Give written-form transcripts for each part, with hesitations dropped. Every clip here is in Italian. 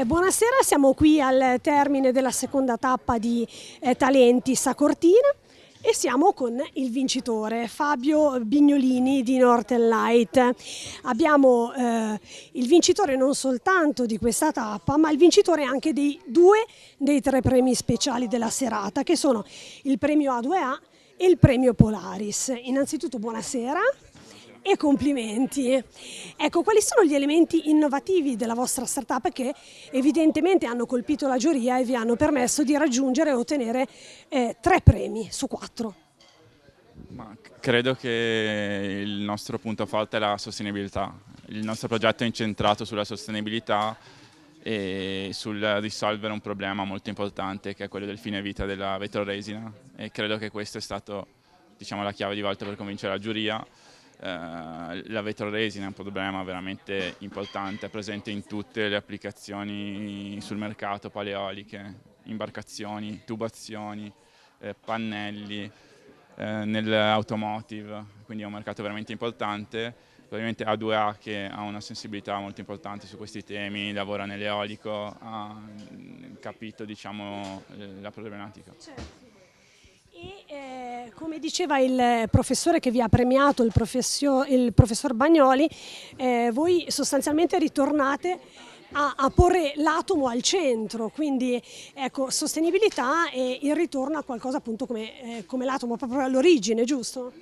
Buonasera, siamo qui al termine della seconda tappa di Talentis a Cortina e siamo con il vincitore Fabio Bignolini di Northern Light. Abbiamo il vincitore non soltanto di questa tappa, ma il vincitore anche di due dei tre premi speciali della serata, che sono il premio A2A e il premio Polaris. Innanzitutto buonasera. E complimenti. Ecco, quali sono gli elementi innovativi della vostra startup che evidentemente hanno colpito la giuria e vi hanno permesso di raggiungere e ottenere 3 premi su 4? Credo che il nostro punto forte è la sostenibilità. Il nostro progetto è incentrato sulla sostenibilità e sul risolvere un problema molto importante che è quello del fine vita della vetroresina, e credo che questo è stato, diciamo, la chiave di volta per convincere la giuria. La vetroresina è un problema veramente importante, è presente in tutte le applicazioni sul mercato, paleoliche, imbarcazioni, tubazioni, pannelli, nell'automotive, quindi è un mercato veramente importante. Probabilmente A2A, che ha una sensibilità molto importante su questi temi, lavora nell'eolico, ha capito, diciamo, la problematica. Certo. E come diceva il professore che vi ha premiato, il professor Bagnoli, voi sostanzialmente ritornate a porre l'atomo al centro, quindi ecco, sostenibilità e il ritorno a qualcosa appunto come l'atomo, proprio all'origine, giusto?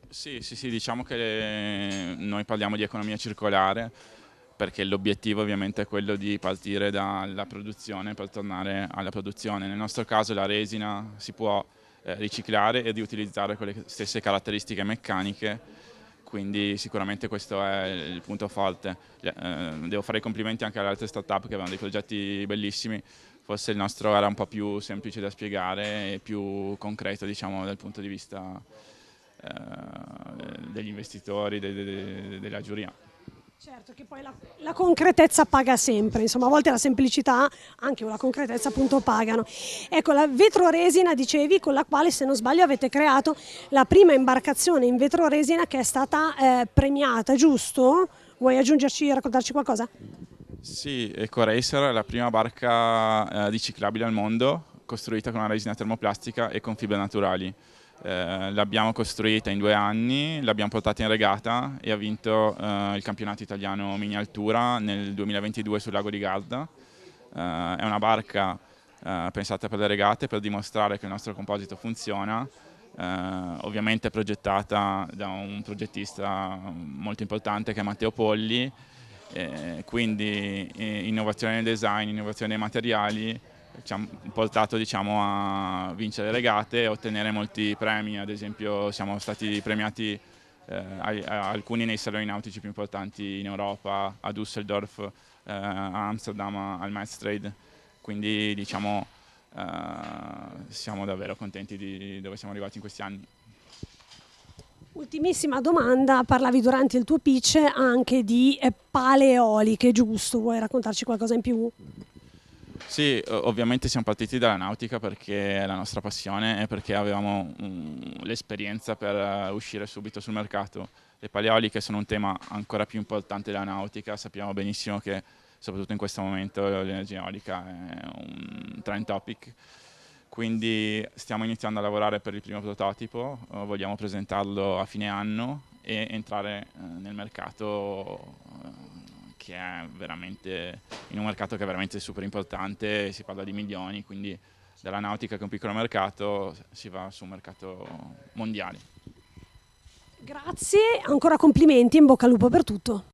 Sì, diciamo che noi parliamo di economia circolare perché l'obiettivo ovviamente è quello di partire dalla produzione per tornare alla produzione. Nel nostro caso la resina si può riciclare e riutilizzare con le stesse caratteristiche meccaniche, quindi sicuramente questo è il punto forte. Devo fare i complimenti anche alle altre startup che avevano dei progetti bellissimi, forse il nostro era un po' più semplice da spiegare e più concreto, diciamo, dal punto di vista degli investitori, della giuria. Certo, che poi la concretezza paga sempre, insomma a volte la semplicità anche o la concretezza appunto pagano. Ecco, la vetroresina dicevi, con la quale se non sbaglio avete creato la prima imbarcazione in vetroresina che è stata premiata, giusto? Vuoi aggiungerci, raccontarci qualcosa? Sì, EcoRacer è la prima barca riciclabile al mondo, costruita con una resina termoplastica e con fibre naturali. L'abbiamo costruita in 2 anni, l'abbiamo portata in regata e ha vinto il campionato italiano mini altura nel 2022 sul lago di Garda. È una barca pensata per le regate, per dimostrare che il nostro composito funziona, ovviamente progettata da un progettista molto importante che è Matteo Polli, quindi innovazione nel design, innovazione nei materiali ci ha portato, diciamo, a vincere regate e ottenere molti premi. Ad esempio siamo stati premiati alcuni nei saloni nautici più importanti in Europa, a Düsseldorf, a Amsterdam, al Metstrade, quindi diciamo siamo davvero contenti di dove siamo arrivati in questi anni. Ultimissima domanda, parlavi durante il tuo pitch anche di pale eoliche, giusto? Vuoi raccontarci qualcosa in più? Sì, ovviamente siamo partiti dalla nautica perché è la nostra passione e perché avevamo l'esperienza per uscire subito sul mercato. Le paleoliche sono un tema ancora più importante della nautica, sappiamo benissimo che soprattutto in questo momento l'energia eolica è un trend topic, quindi stiamo iniziando a lavorare per il primo prototipo, vogliamo presentarlo a fine anno e entrare nel mercato che è veramente, in un mercato che è veramente super importante, si parla di milioni, quindi dalla nautica che è un piccolo mercato si va su un mercato mondiale. Grazie, ancora complimenti, in bocca al lupo per tutto.